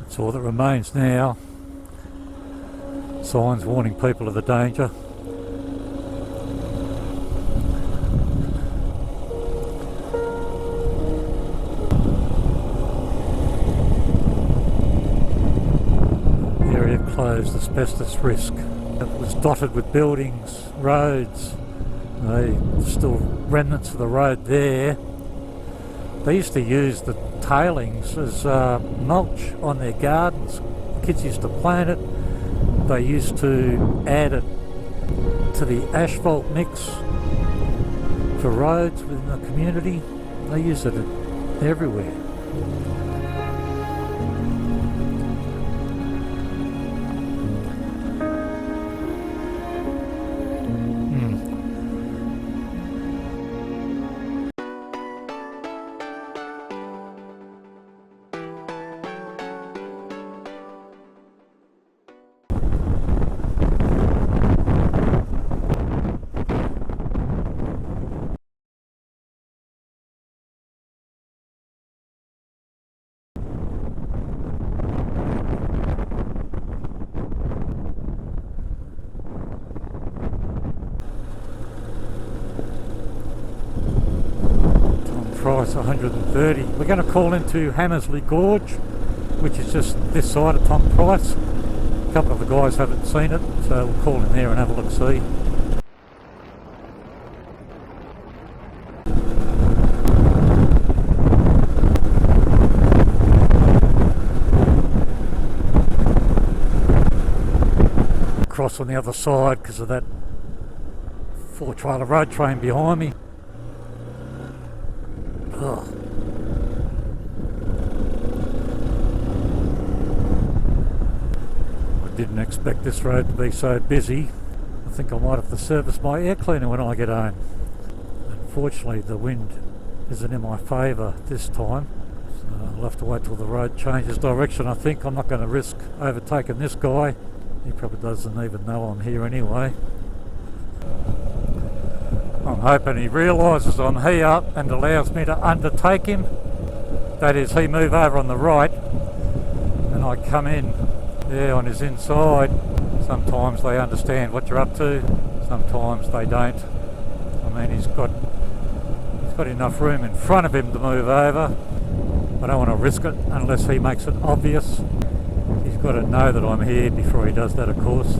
That's all that remains now. Signs warning people of the danger. Area closed, asbestos risk. It was dotted with buildings, roads. Still remnants of the road there. They used to use the tailings as mulch on their gardens. Kids used to plant it. They used to add it to the asphalt mix for roads within the community. They use it everywhere. Price 130. We're going to call into Hammersley Gorge, which is just this side of Tom Price. A couple of the guys haven't seen it, so we'll call in there and have a look see. Cross on the other side because of that 4-trailer road train behind me. Oh. I didn't expect this road to be so busy. I think I might have to service my air cleaner when I get home. Unfortunately, the wind isn't in my favour this time, so I'll have to wait till the road changes direction. I think I'm not going to risk overtaking this guy. He probably doesn't even know I'm here anyway. I'm hoping he realises I'm here and allows me to undertake him. That is, he move over on the right and I come in there on his inside. Sometimes they understand what you're up to, sometimes they don't. I mean, he's got enough room in front of him to move over. I don't want to risk it unless he makes it obvious. He's got to know that I'm here before he does that, of course.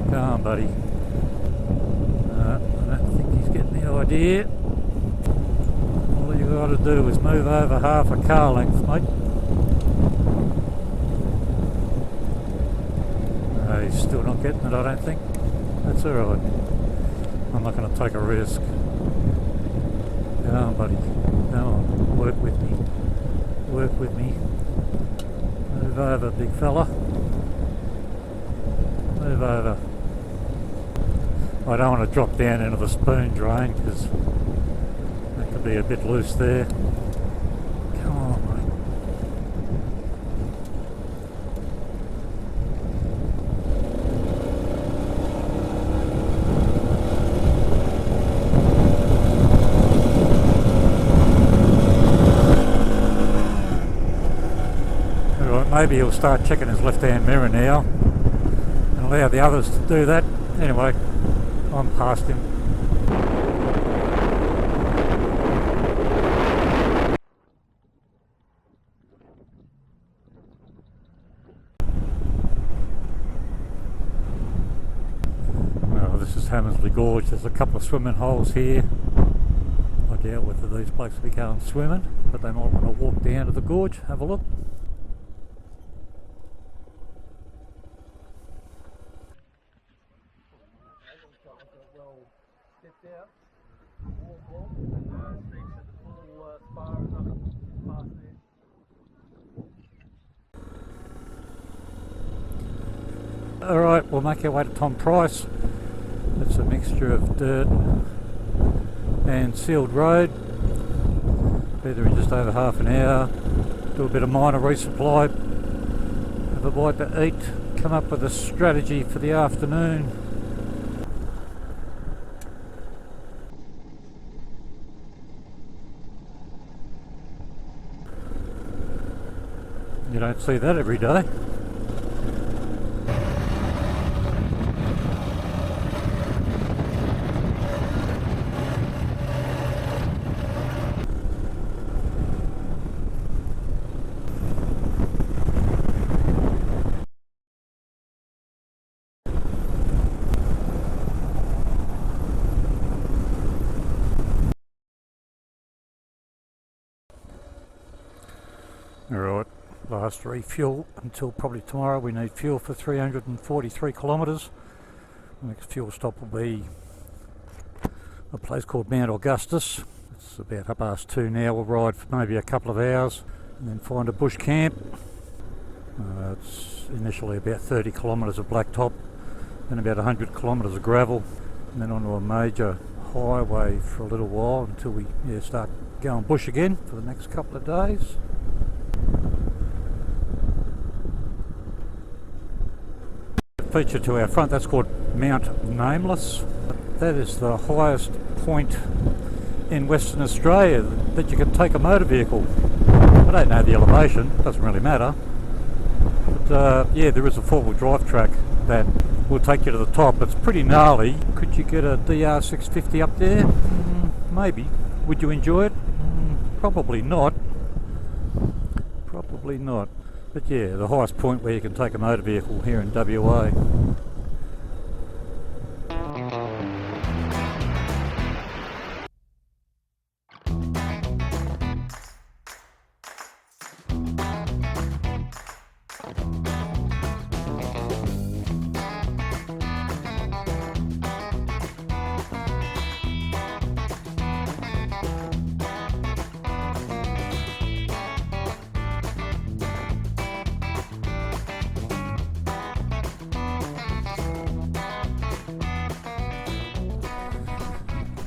Come on, buddy. I don't think he's getting the idea. All you got to do is move over half a car length, mate. No, he's still not getting it, I don't think. That's alright. I'm not going to take a risk. Come on, buddy. Come on, work with me. Work with me. Move over, big fella. Move over. I don't want to drop down into the spoon drain because that could be a bit loose there. Come on, mate. Alright, maybe he'll start checking his left-hand mirror now and allow the others to do that. Anyway, I'm past him. Well, this is Hammersley Gorge. There's a couple of swimming holes here. I doubt whether these blokes will be going swimming, but they might want to walk down to the gorge, have a look. Alright, we'll make our way to Tom Price. It's a mixture of dirt and sealed road. Be there in just over half an hour. Do a bit of minor resupply. Have a bite to eat. Come up with a strategy for the afternoon. don't see that every day. Alright, last refuel until probably tomorrow. We need fuel for 343 kilometres. The next fuel stop will be a place called Mount Augustus. It's about 2:30 now. We'll ride for maybe a couple of hours and then find a bush camp. It's initially about 30 kilometres of blacktop, then about 100 kilometres of gravel, and then onto a major highway for a little while until we start going bush again for the next couple of days. Feature to our front, that's called Mount Nameless. That is the highest point in Western Australia that you can take a motor vehicle. I don't know the elevation, doesn't really matter. But there is a four-wheel drive track that will take you to the top. It's pretty gnarly. Could you get a DR650 up there? Maybe. Would you enjoy it? Probably not. Probably not. But yeah, the highest point where you can take a motor vehicle here in WA.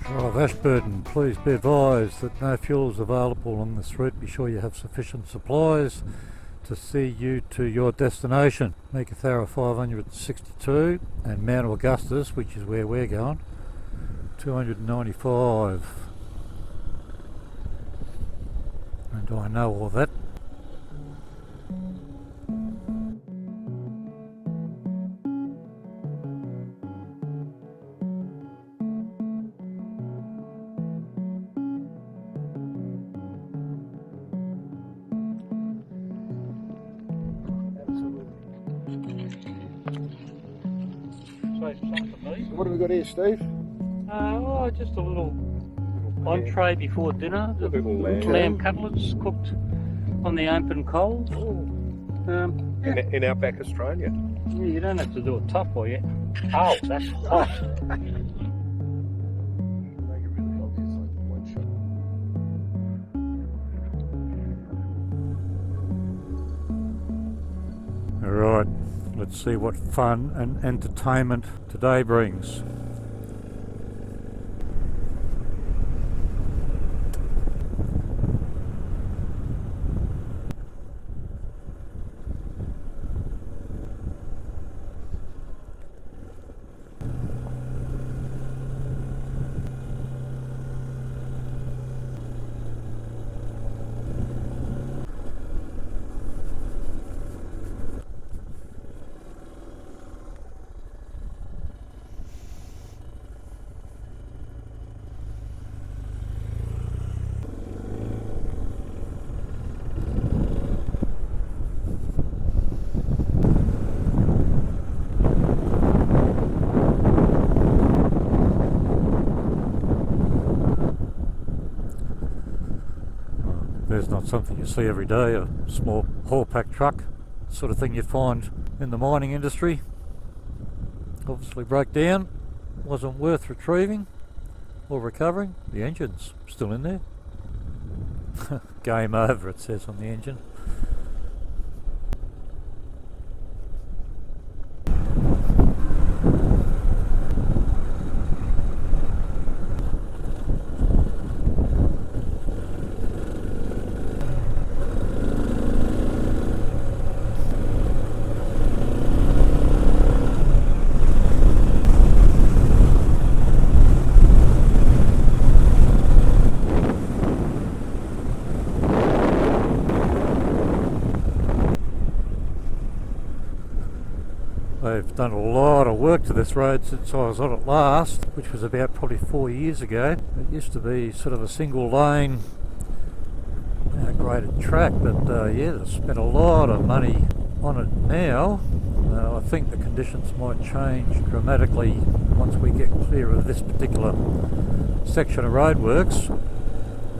Drive Ashburton, please be advised that no fuel is available on this route. Be sure you have sufficient supplies to see you to your destination. Meekatharra 562 and Mount Augustus, which is where we're going, 295. And I know all that. What have we got here, Steve? Just a little entree before dinner. The lamb cutlets cooked on the open coals. In outback Australia. Yeah, you don't have to do it tough, or yet. Oh, that's hot. Alright, let's see what fun and entertainment today brings. There's not something you see every day, a small haul pack truck, sort of thing you'd find in the mining industry. Obviously broke down, wasn't worth retrieving or recovering. The engine's still in there. Game over, it says on the engine. They've done a lot of work to this road since I was on it last, which was about probably 4 years ago. It used to be sort of a single lane graded track, but yeah, they've spent a lot of money on it now. I think the conditions might change dramatically once we get clear of this particular section of roadworks,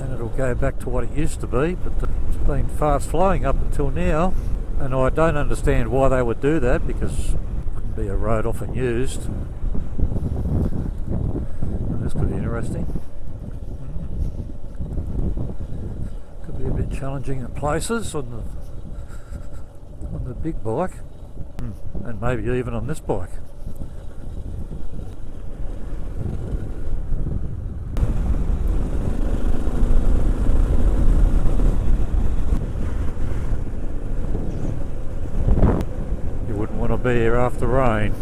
and it'll go back to what it used to be, but it's been fast flowing up until now, and I don't understand why they would do that, because it wouldn't be a road often used. This could be interesting. Could be a bit challenging at places on the big bike, and maybe even on this bike. You wouldn't want to be here after rain.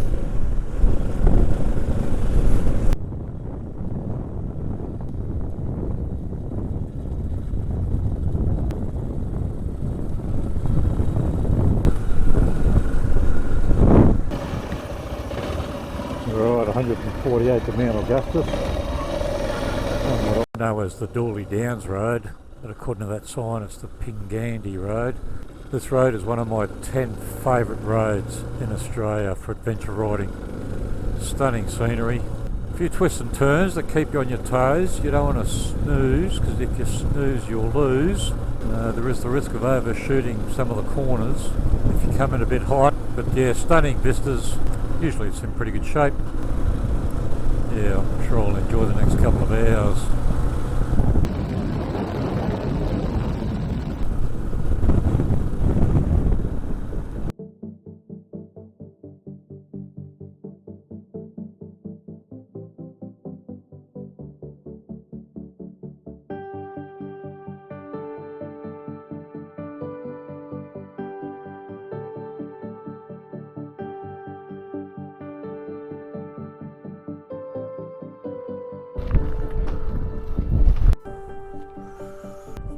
Right, 148 to Mount Augustus, on what I know as the Dooly Downs Road, but according to that sign it's the Pingandy Road. This road is one of my 10 favourite roads in Australia for adventure riding. Stunning scenery, a few twists and turns that keep you on your toes. You don't want to snooze, because if you snooze you'll lose. There is the risk of overshooting some of the corners if you come in a bit hot, but yeah, stunning vistas. Usually it's in pretty good shape. Yeah, I'm sure I'll enjoy the next couple of hours.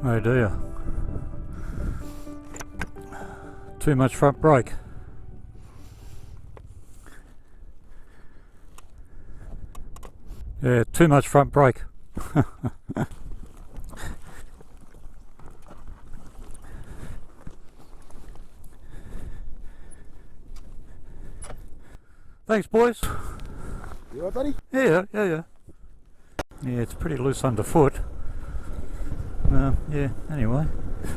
Oh dear. Too much front brake. Yeah, too much front brake. Thanks, boys. You alright, buddy? Yeah. Yeah, it's pretty loose underfoot. Yeah, anyway.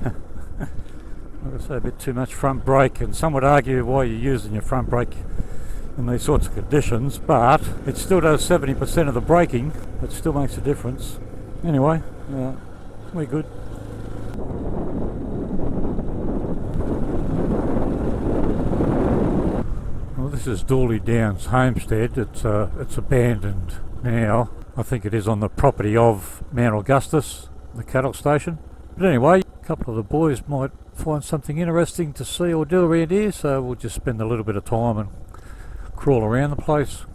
Like I say, a bit too much front brake, and some would argue why you're using your front brake in these sorts of conditions, but it still does 70% of the braking. It still makes a difference. Anyway, we're good. Well, this is Dooly Downs Homestead. It's abandoned now. I think it is on the property of Mount Augustus, the cattle station. But anyway, a couple of the boys might find something interesting to see or do around here, so we'll just spend a little bit of time and crawl around the place.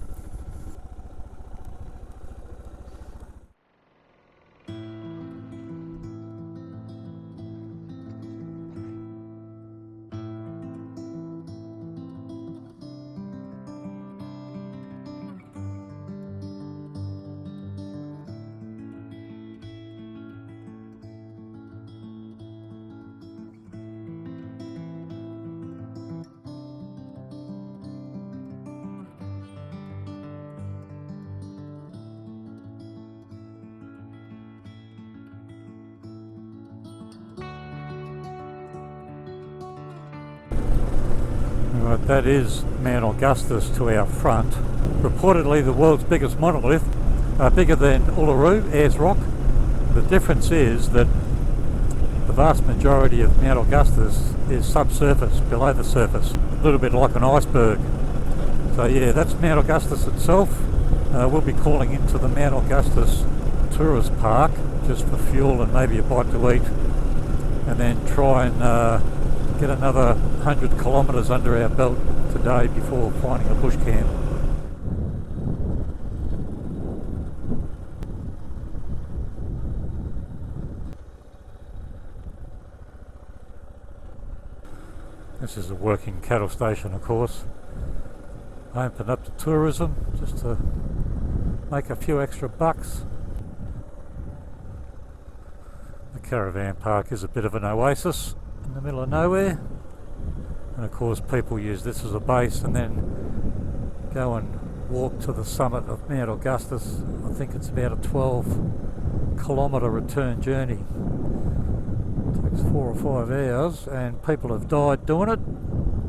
Right, that is Mount Augustus to our front. Reportedly the world's biggest monolith, bigger than Uluru, Ayers Rock. The difference is that the vast majority of Mount Augustus is subsurface, below the surface, a little bit like an iceberg. So yeah, that's Mount Augustus itself. We'll be calling into the Mount Augustus Tourist Park just for fuel and maybe a bite to eat, and then try and get another 100 kilometres under our belt today before finding a bush camp. This is a working cattle station, of course. opened up to tourism just to make a few extra bucks. The caravan park is a bit of an oasis in the middle of nowhere, and of course people use this as a base and then go and walk to the summit of Mount Augustus. I think it's about a 12-kilometre return journey. It takes 4 or 5 hours, and people have died doing it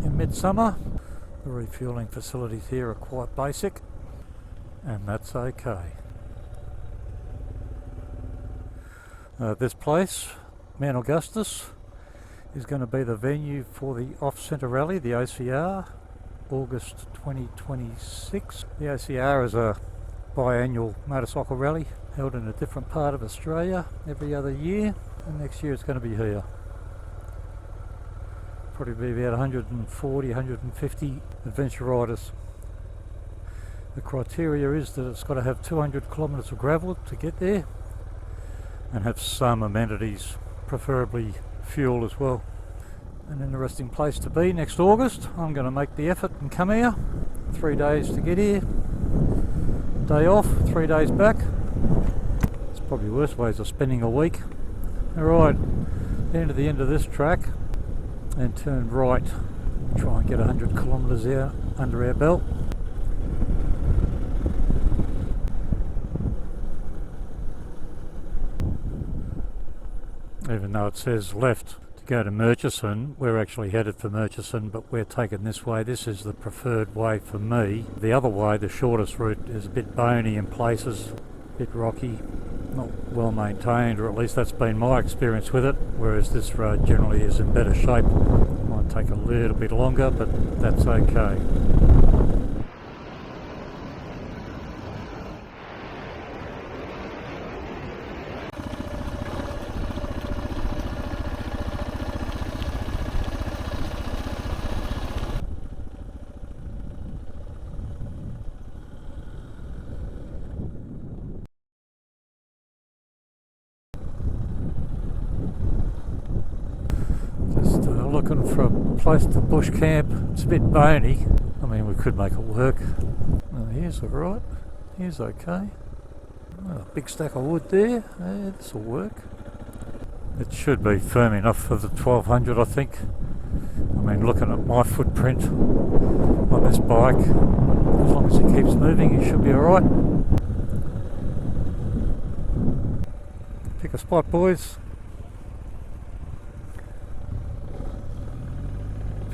in midsummer. The refuelling facilities here are quite basic, and that's okay. This place, Mount Augustus, is going to be the venue for the Off-Centre Rally, the OCR, August 2026. The OCR is a biannual motorcycle rally held in a different part of Australia every other year, and next year it's going to be here. Probably be about 140, 150 adventure riders. The criteria is that it's got to have 200 kilometres of gravel to get there and have some amenities, preferably fuel as well. An interesting place to be next August. I'm going to make the effort and come here. 3 days to get here, day off, 3 days back. It's probably worse ways of spending a week. Alright, down to the end of this track and turn right. Try and get 100 kilometres out under our belt. Even though it says left to go to Murchison, we're actually headed for Murchison, but we're taking this way. This is the preferred way for me. The other way, the shortest route, is a bit bony in places, a bit rocky, not well maintained, or at least that's been my experience with it, whereas this road generally is in better shape. Might take a little bit longer, but that's okay. Looking for a place to bush camp. It's a bit bony. I mean, we could make it work. Oh, here's alright. Here's okay. Oh, a big stack of wood there. Yeah, this will work. It should be firm enough for the 1200, I think. I mean, looking at my footprint on this bike, as long as it keeps moving, it should be alright. Pick a spot, boys.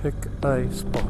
Pick a spot.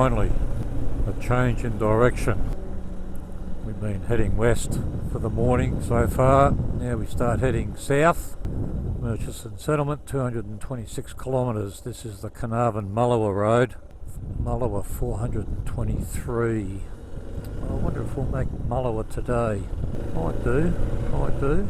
finally, a change in direction. We've been heading west for the morning so far. Now we start heading south. Murchison Settlement, 226 kilometres. This is the Carnarvon-Mullowa Road. Mullowa 423. I wonder if we'll make Mullowa today. Might do.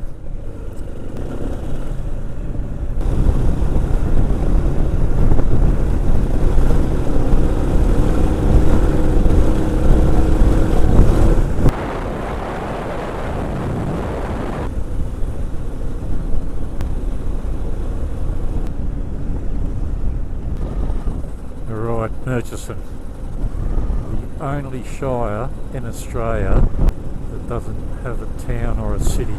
Murchison, the only shire in Australia that doesn't have a town or a city.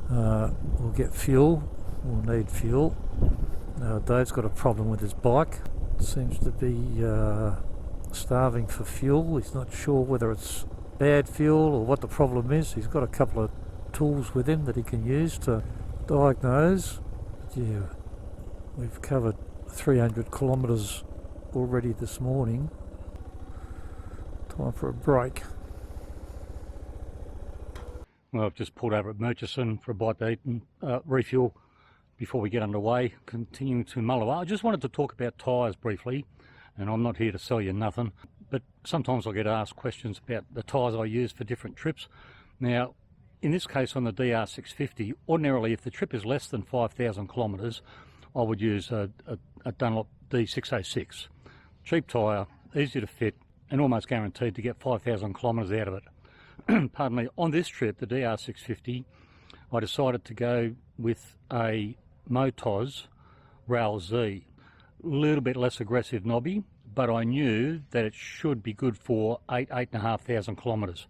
We'll get fuel, we'll need fuel. Dave's got a problem with his bike, seems to be starving for fuel. He's not sure whether it's bad fuel or what the problem is. He's got a couple of tools with him that he can use to diagnose. Yeah. We've covered 300 kilometres already this morning. Time for a break. Well, I've just pulled over at Murchison for a bite to eat and refuel before we get underway. Continuing to Mullowa. I just wanted to talk about tyres briefly, and I'm not here to sell you nothing, but sometimes I get asked questions about the tyres I use for different trips. Now, in this case on the DR650, ordinarily if the trip is less than 5,000 kilometres, I would use a Dunlop D606. Cheap tyre, easy to fit, and almost guaranteed to get 5,000 kilometres out of it. Pardon me, on this trip, the DR650, I decided to go with a Motoz Rail Z. A little bit less aggressive knobby, but I knew that it should be good for 8,500 kilometres.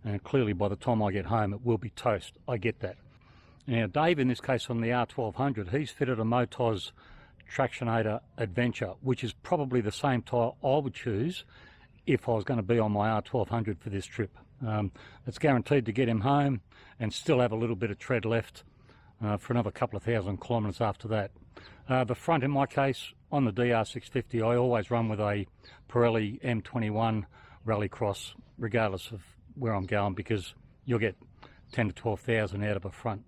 And clearly by the time I get home, it will be toast. I get that. Now Dave, in this case on the R1200, he's fitted a Motoz Tractionator Adventure, which is probably the same tyre I would choose if I was going to be on my R1200 for this trip. It's guaranteed to get him home and still have a little bit of tread left for another couple of thousand kilometres after that. The front, in my case, on the DR650, I always run with a Pirelli M21 Rallycross, regardless of where I'm going, because you'll get 10 to 12,000 out of a front.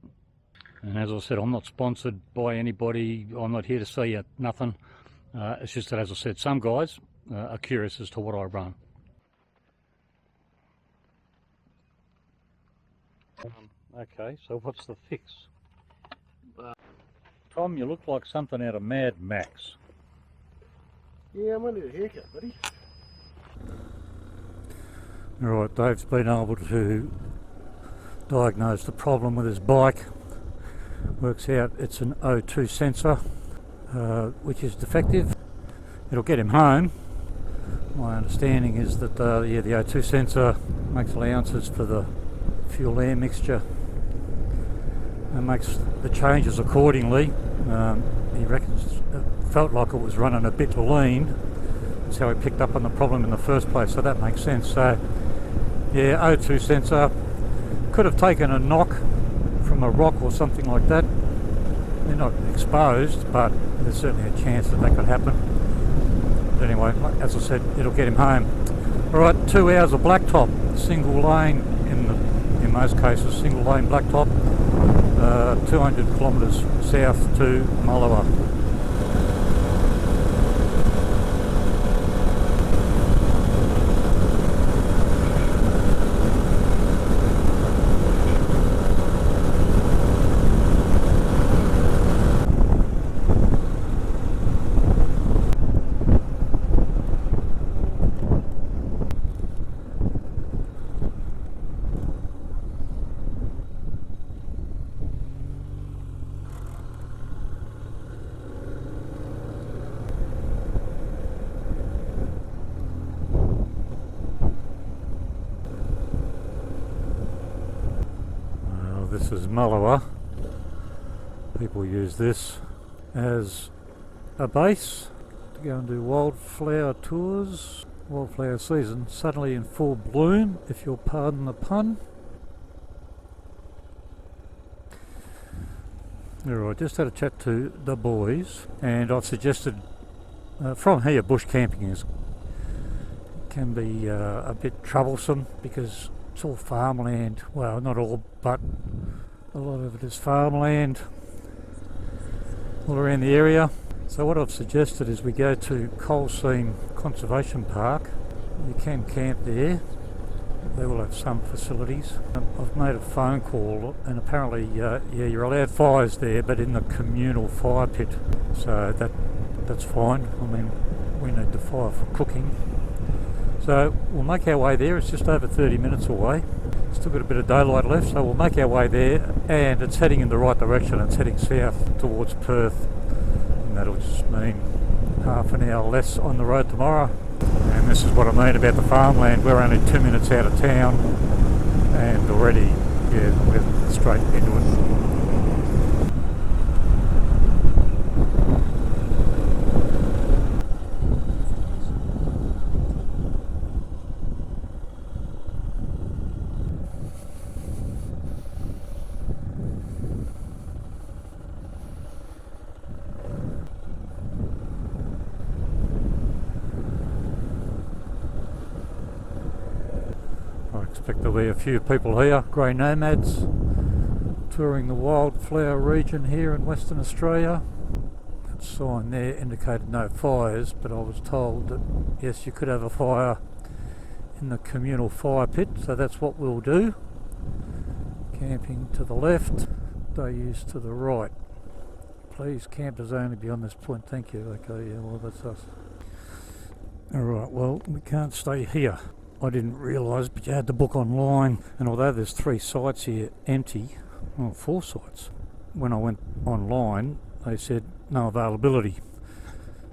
And as I said, I'm not sponsored by anybody. I'm not here to sell you nothing. It's just that, as I said, some guys are curious as to what I run. Okay, so what's the fix? Tom, you look like something out of Mad Max. Yeah, I'm going to do a haircut, buddy. Alright, Dave's been able to diagnose the problem with his bike. Works out it's an O2 sensor, which is defective. It'll get him home. My understanding is that the O2 sensor makes allowances for the fuel air mixture and makes the changes accordingly. He reckons it felt like it was running a bit lean. That's how he picked up on the problem in the first place, so that makes sense. So yeah, O2 sensor. Could have taken a knock from a rock or something like that. They're not exposed, but there's certainly a chance that could happen. But anyway, as I said, it'll get him home. Alright, 2 hours of blacktop, single lane in most cases, single lane blacktop, 200 kilometres south to Mullowa. This is Mullowa. People use this as a base to go and do wildflower tours. Wildflower season suddenly in full bloom, if you'll pardon the pun. Alright, just had a chat to the boys, and I've suggested From here, bush camping can be a bit troublesome because it's all farmland. Well, not all, but a lot of it is farmland all around the area. So what I've suggested is we go to Coal Seam Conservation Park. You can camp there. They will have some facilities. I've made a phone call and apparently, yeah, you're allowed fires there, but in the communal fire pit. So that's fine. I mean, we need the fire for cooking. So we'll make our way there. It's just over 30 minutes away. Still got a bit of daylight left, so we'll make our way there, and it's heading in the right direction. It's heading south towards Perth, and that'll just mean half an hour less on the road tomorrow. And this is what I mean about the farmland. We're only 2 minutes out of town, and already, yeah, we're straight into it. I expect there'll be a few people here, grey nomads, touring the wildflower region here in Western Australia. That sign there indicated no fires, but I was told that yes, you could have a fire in the communal fire pit, so that's what we'll do. Camping to the left, day use to the right. Please, campers only beyond this point, thank you. Okay, yeah, well that's us. Alright, well we can't stay here. I didn't realise, but you had to book online, and although there's 3 sites here empty, well 4 sites, when I went online they said no availability.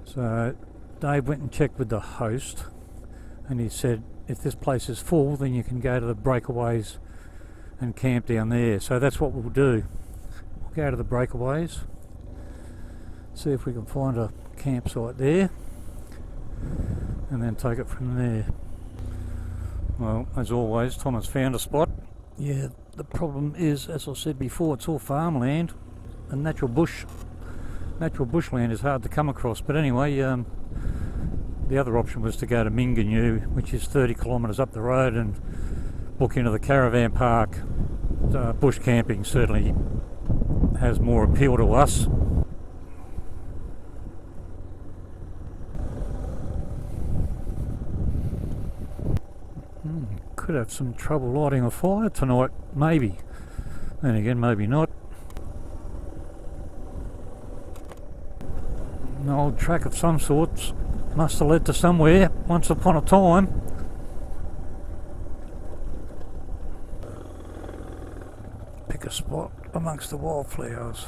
So Dave went and checked with the host, and he said if this place is full then you can go to the breakaways and camp down there. So that's what we'll do. We'll go to the breakaways, see if we can find a campsite there, and then take it from there. Well, as always, Tom has found a spot. Yeah, the problem is, as I said before, it's all farmland, and natural bushland is hard to come across. But anyway, the other option was to go to Minganyu, which is 30 kilometres up the road, and book into the caravan park. Bush camping certainly has more appeal to us. Could have some trouble lighting a fire tonight, maybe. Then again, maybe not. An old track of some sorts must have led to somewhere once upon a time. Pick a spot amongst the wildflowers.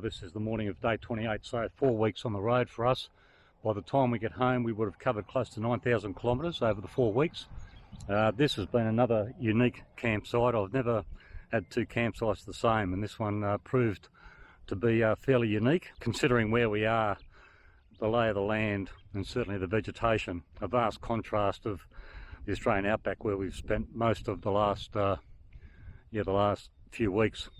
This is the morning of day 28, so 4 weeks on the road for us. By the time we get home, we would have covered close to 9,000 kilometres over the 4 weeks. This has been another unique campsite. I've never had 2 campsites the same, and this one proved to be fairly unique, considering where we are, the lay of the land, and certainly the vegetation. A vast contrast of the Australian outback, where we've spent most of the last few weeks.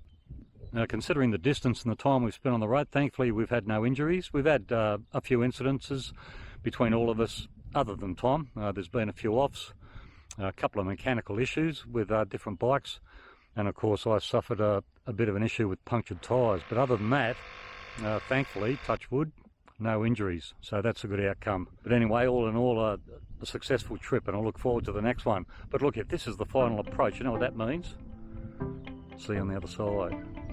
Now, considering the distance and the time we've spent on the road, thankfully we've had no injuries. We've had a few incidences between all of us, other than Tom. There's been a few offs, a couple of mechanical issues with different bikes, and of course I suffered a bit of an issue with punctured tyres. But other than that, thankfully, touch wood, no injuries, so that's a good outcome. But anyway, all in all, a successful trip, and I look forward to the next one. But look, if this is the final approach, you know what that means? See you on the other side.